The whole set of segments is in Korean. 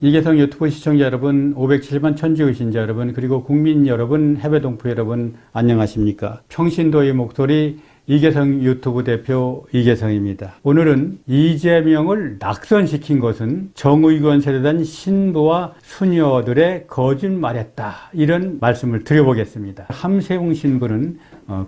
이계성 유튜브 시청자 여러분, 570만 천주의신자 여러분, 그리고 국민 여러분, 해외 동포 여러분, 안녕하십니까? 평신도의 목소리 이계성 유튜브 대표 이계성입니다. 오늘은 이재명을 낙선시킨 것은 정의권 세대단 신부와 수녀들의 거짓말했다, 이런 말씀을 드려보겠습니다. 함세웅 신부는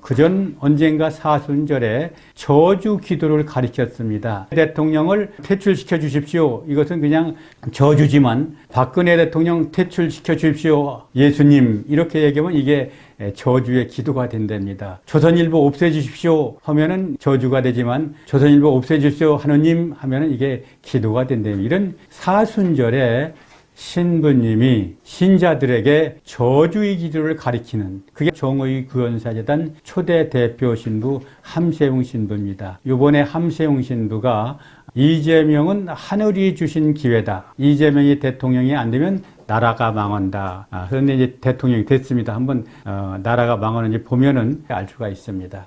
그전 언젠가 사순절에 저주 기도를 가리켰습니다. 대통령을 퇴출시켜 주십시오. 이것은 그냥 저주지만 박근혜 대통령 퇴출시켜 주십시오, 예수님, 이렇게 얘기하면 이게 저주의 기도가 된답니다. 조선일보 없애주십시오 하면은 저주가 되지만 조선일보 없애주십시오 하느님 하면은 이게 기도가 된답니다. 이런 사순절에 신부님이 신자들에게 저주의 기도를 가리키는, 그게 정의구원사재단 초대 대표 신부 함세웅 신부입니다. 이번에 함세웅 신부가 이재명은 하늘이 주신 기회다, 이재명이 대통령이 안 되면 나라가 망한다. 그런데 이제 대통령이 됐습니다. 한번 나라가 망하는지 보면은 알 수가 있습니다.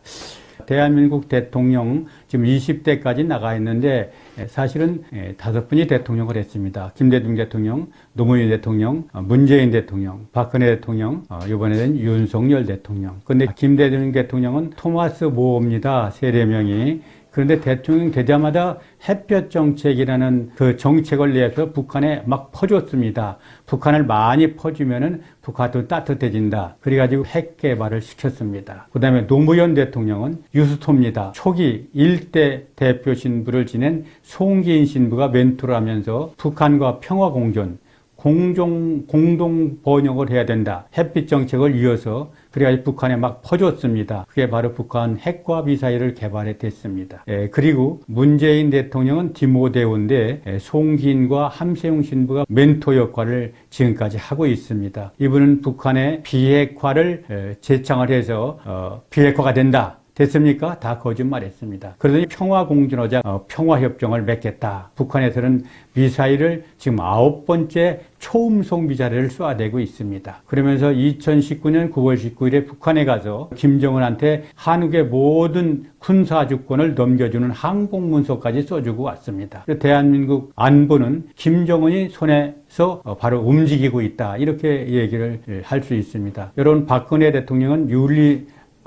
대한민국 대통령 지금 20대까지 나가 있는데 사실은 5분이 대통령을 했습니다. 김대중 대통령, 노무현 대통령, 문재인 대통령, 박근혜 대통령, 이번에는 윤석열 대통령. 그런데 김대중 대통령은 토마스 모입니다. 세례명이. 그런데 대통령 되자마자 햇볕 정책이라는 그 정책을 내서 북한에 막 퍼줬습니다. 북한을 많이 퍼주면은 북한도 따뜻해진다. 그래가지고 핵 개발을 시켰습니다. 그 다음에 노무현 대통령은 유스토입니다. 초기 1대 대표 신부를 지낸 송기인 신부가 멘토를 하면서 북한과 평화 공존, 공동 번영을 해야 된다, 햇빛 정책을 이어서 그래가지고 북한에 막 퍼줬습니다. 그게 바로 북한 핵과 미사일을 개발했습니다. 그리고 문재인 대통령은 디모데오인데 송기인과 함세웅 신부가 멘토 역할을 지금까지 하고 있습니다. 이분은 북한의 비핵화를 제창을 해서 비핵화가 된다, 됐습니까? 다 거짓말했습니다. 그러더니 평화공존하자 평화협정을 맺겠다. 북한에서는 미사일을 지금 9번째 초음속 미사일을 쏘아대고 있습니다. 그러면서 2019년 9월 19일에 북한에 가서 김정은한테 한국의 모든 군사주권을 넘겨주는 항복문서까지 써주고 왔습니다. 대한민국 안보는 김정은이 손에서 바로 움직이고 있다, 이렇게 얘기를 할 수 있습니다. 여러분, 박근혜 대통령은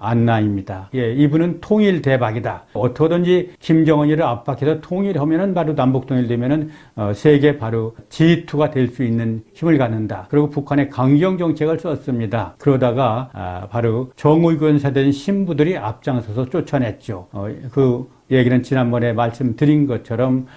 안나입니다. 이분은 통일 대박이다. 어떻게든지 김정은이를 압박해서 통일하면은 바로 남북 통일되면은 세계 바로 G2가 될 수 있는 힘을 갖는다. 그리고 북한의 강경 정책을 썼습니다. 그러다가 바로 정의권 세대인 신부들이 앞장서서 쫓아냈죠. 그 얘기는 지난번에 말씀드린 것처럼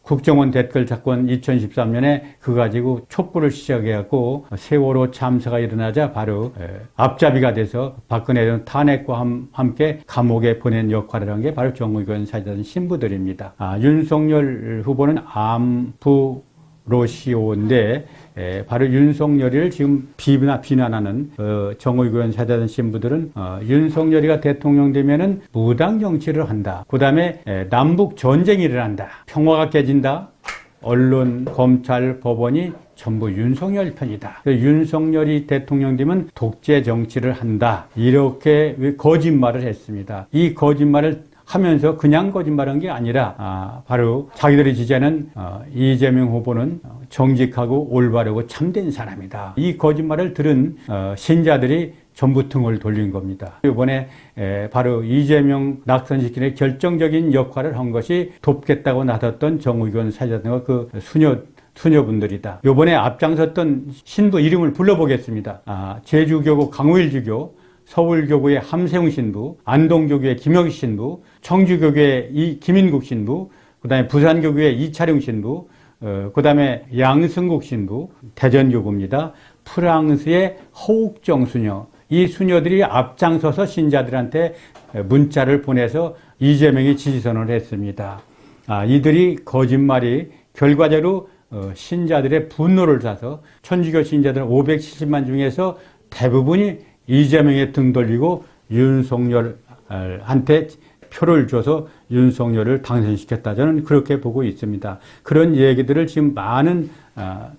국정원 댓글 사건 2013년에 그거 가지고 촛불을 시작해갖고 세월호 참사가 일어나자 바로 앞잡이가 돼서 박근혜는 탄핵과 함께 감옥에 보낸 역할을 한 게 바로 정의권 사재단 신부들입니다. 윤석열 후보는 암부 로시오인데 바로 윤석열이를 지금 비난하는 정의권 사재단 신부들은 윤석열이가 대통령 되면은 무당 정치를 한다. 그 다음에 남북 전쟁이 일어난다. 평화가 깨진다. 언론, 검찰, 법원이 전부 윤석열 편이다. 윤석열이 대통령 되면 독재 정치를 한다. 이렇게 거짓말을 했습니다. 이 거짓말을 하면서 그냥 거짓말한 게 아니라 바로 자기들이 지지하는 이재명 후보는 정직하고 올바르고 참된 사람이다. 이 거짓말을 들은 신자들이 전부 등을 돌린 겁니다. 이번에 바로 이재명 낙선시키는 결정적인 역할을 한 것이 돕겠다고 나섰던 정의권 사재단과 그 수녀분들이다. 이번에 앞장섰던 신부 이름을 불러보겠습니다. 제주교구 강우일주교, 서울교구의 함세웅 신부, 안동교구의 김영희 신부, 청주교구의 김인국 신부, 그 다음에 부산교구의 이차룡 신부, 그 다음에 양승국 신부, 대전교구입니다. 프랑스의 허욱정 수녀, 이 수녀들이 앞장서서 신자들한테 문자를 보내서 이재명이 지지선언을 했습니다. 이들이 거짓말이 결과적으로 신자들의 분노를 사서 천주교 신자들 570만 중에서 대부분이 이재명에 등 돌리고 윤석열한테 표를 줘서 윤석열을 당선시켰다. 저는 그렇게 보고 있습니다. 그런 얘기들을 지금 많은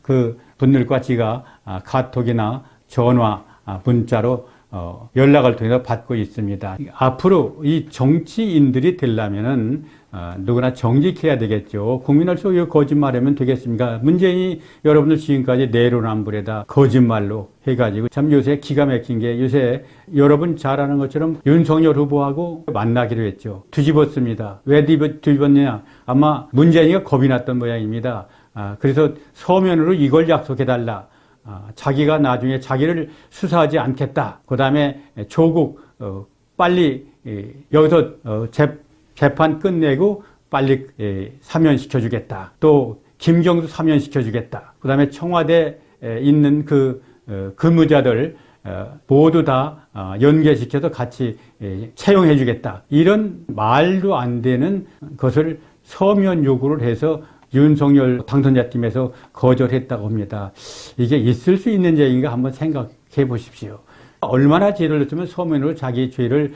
그 분들과 제가 카톡이나 전화, 문자로 연락을 통해서 받고 있습니다. 앞으로 이 정치인들이 되려면은 누구나 정직해야 되겠죠. 국민을 속여 거짓말하면 되겠습니까? 문재인이 여러분들 지금까지 내로남불에다 거짓말로 해가지고 참 요새 기가 막힌 게 요새 여러분 잘 아는 것처럼 윤석열 후보하고 만나기로 했죠. 뒤집었습니다. 왜 뒤집었느냐? 아마 문재인이가 겁이 났던 모양입니다. 그래서 서면으로 이걸 약속해달라. 자기가 나중에 자기를 수사하지 않겠다. 그 다음에 조국 빨리 여기서 재판 끝내고 빨리 사면시켜주겠다. 또 김경수 사면시켜주겠다. 그 다음에 청와대에 있는 그 근무자들 모두 다 연계시켜서 같이 채용해주겠다. 이런 말도 안 되는 것을 서면 요구를 해서 윤석열 당선자 팀에서 거절했다고 합니다. 이게 있을 수 있는 얘기인가 한번 생각해 보십시오. 얼마나 죄를 냈으면 서면으로 자기 죄를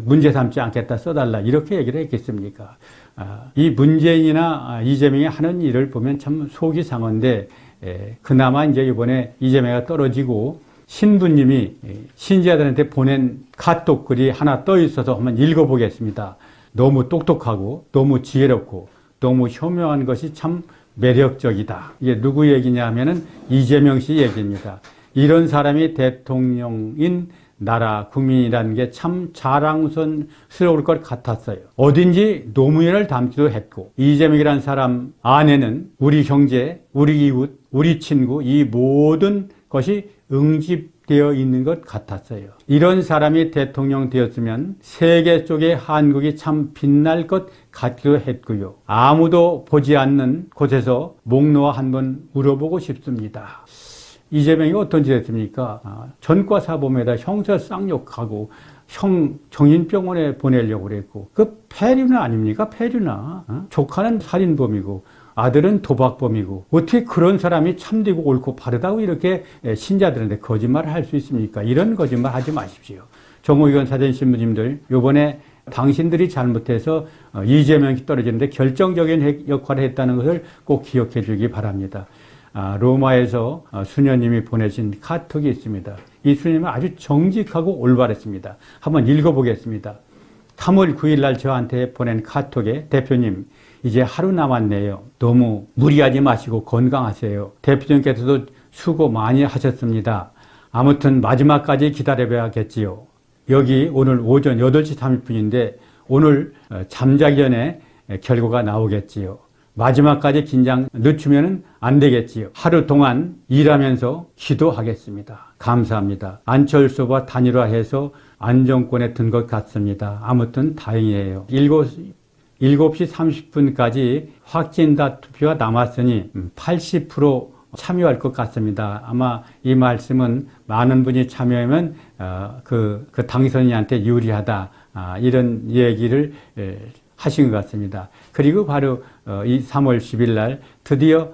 문제 삼지 않겠다 써달라 이렇게 얘기를 했겠습니까? 이 문재인이나 이재명이 하는 일을 보면 참 속이 상한데 그나마 이제 이번에 이재명이 떨어지고 신부님이 신자들한테 보낸 카톡 글이 하나 떠 있어서 한번 읽어보겠습니다. 너무 똑똑하고 너무 지혜롭고 너무 현명한 것이 참 매력적이다. 이게 누구 얘기냐 하면은 이재명 씨 얘기입니다. 이런 사람이 대통령인 나라 국민이라는 게 참 자랑스러울 것 같았어요. 어딘지 노무현을 닮기도 했고 이재명이라는 사람 안에는 우리 형제, 우리 이웃, 우리 친구 이 모든 것이 응집되어 있는 것 같았어요. 이런 사람이 대통령 되었으면 세계 쪽에 한국이 참 빛날 것 같기도 했고요. 아무도 보지 않는 곳에서 목 놓아 한번 물어보고 싶습니다. 이재명이 어떤 짓 했습니까? 전과사범에다 형사 쌍욕하고 형 정신병원에 보내려고 그랬고 그 폐륜 아닙니까? 폐륜아. 조카는 살인범이고 아들은 도박범이고 어떻게 그런 사람이 참되고 옳고 바르다고 이렇게 신자들한테 거짓말을 할 수 있습니까? 이런 거짓말 하지 마십시오. 정호의원 사전 신부님들 요번에 당신들이 잘못해서 이재명이 떨어지는데 결정적인 역할을 했다는 것을 꼭 기억해 주기 바랍니다. 로마에서 수녀님이 보내신 카톡이 있습니다. 이 수녀님은 아주 정직하고 올바랐습니다. 한번 읽어보겠습니다. 3월 9일 날 저한테 보낸 카톡에 대표님 이제 하루 남았네요. 너무 무리하지 마시고 건강하세요. 대표님께서도 수고 많이 하셨습니다. 아무튼 마지막까지 기다려봐야겠지요. 여기 오늘 오전 8시 30분인데 오늘 잠자기 전에 결과가 나오겠지요. 마지막까지 긴장 늦추면 안 되겠지요. 하루 동안 일하면서 기도하겠습니다. 감사합니다. 안철수와 단일화해서 안정권에 든 것 같습니다. 아무튼 다행이에요. 7시 30분까지 확진자 투표가 남았으니 80% 참여할 것 같습니다. 아마 이 말씀은 많은 분이 참여하면 그 당선인한테 유리하다 이런 얘기를 하신 것 같습니다. 그리고 바로 이 3월 10일 날 드디어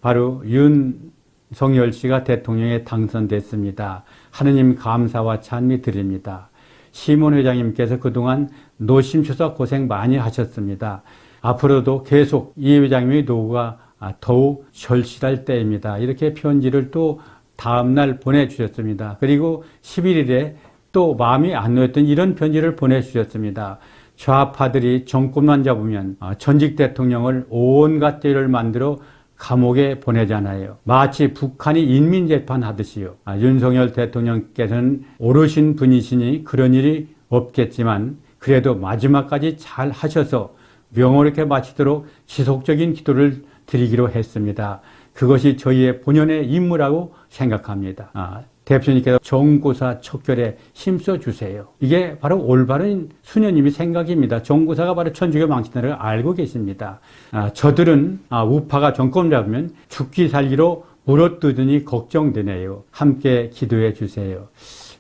바로 윤석열 씨가 대통령에 당선됐습니다. 하느님 감사와 찬미 드립니다. 시몬 회장님께서 그동안 노심초사 고생 많이 하셨습니다. 앞으로도 계속 이 회장님의 노고가 더욱 절실할 때입니다. 이렇게 편지를 또 다음날 보내주셨습니다. 그리고 11일에 또 마음이 안 놓였던 이런 편지를 보내주셨습니다. 좌파들이 정권만 잡으면 전직 대통령을 온갖 죄를 만들어 감옥에 보내잖아요. 마치 북한이 인민재판하듯이요. 윤석열 대통령께서는 오르신 분이시니 그런 일이 없겠지만 그래도 마지막까지 잘 하셔서 명호롭게 마치도록 지속적인 기도를 드리기로 했습니다. 그것이 저희의 본연의 임무라고 생각합니다. 대표님께서 정고사 척결에 힘써주세요. 이게 바로 올바른 수녀님의 생각입니다. 정고사가 바로 천주교 망신을 알고 계십니다. 저들은 우파가 정권 잡으면 죽기 살기로 물어뜯으니 걱정되네요. 함께 기도해 주세요.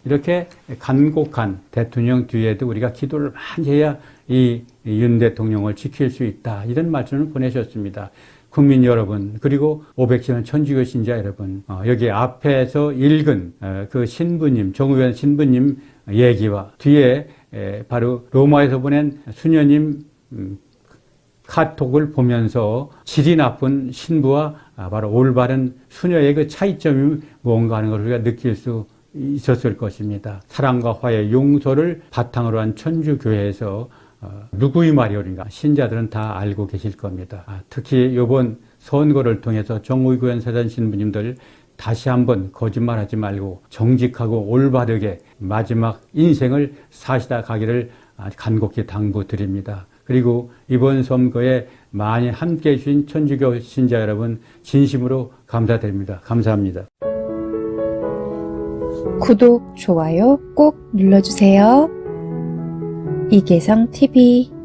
이렇게 간곡한 대통령 뒤에도 우리가 기도를 많이 해야 이 윤 대통령을 지킬 수 있다. 이런 말씀을 보내셨습니다. 국민 여러분, 그리고 500시간 천주교 신자 여러분, 여기 앞에서 읽은 그 신부님, 정의원 신부님 얘기와 뒤에 바로 로마에서 보낸 수녀님 카톡을 보면서 질이 나쁜 신부와 바로 올바른 수녀의 그 차이점이 뭔가 하는 걸 우리가 느낄 수 있었을 것입니다. 사랑과 화해, 용서를 바탕으로 한 천주교회에서 누구의 말이 옳은가 신자들은 다 알고 계실 겁니다. 특히 이번 선거를 통해서 정의구현 사전 신부님들 다시 한번 거짓말하지 말고 정직하고 올바르게 마지막 인생을 사시다 가기를 간곡히 당부드립니다. 그리고 이번 선거에 많이 함께해 주신 천주교 신자 여러분 진심으로 감사드립니다. 감사합니다. 구독, 좋아요 꼭 눌러주세요. 이계성TV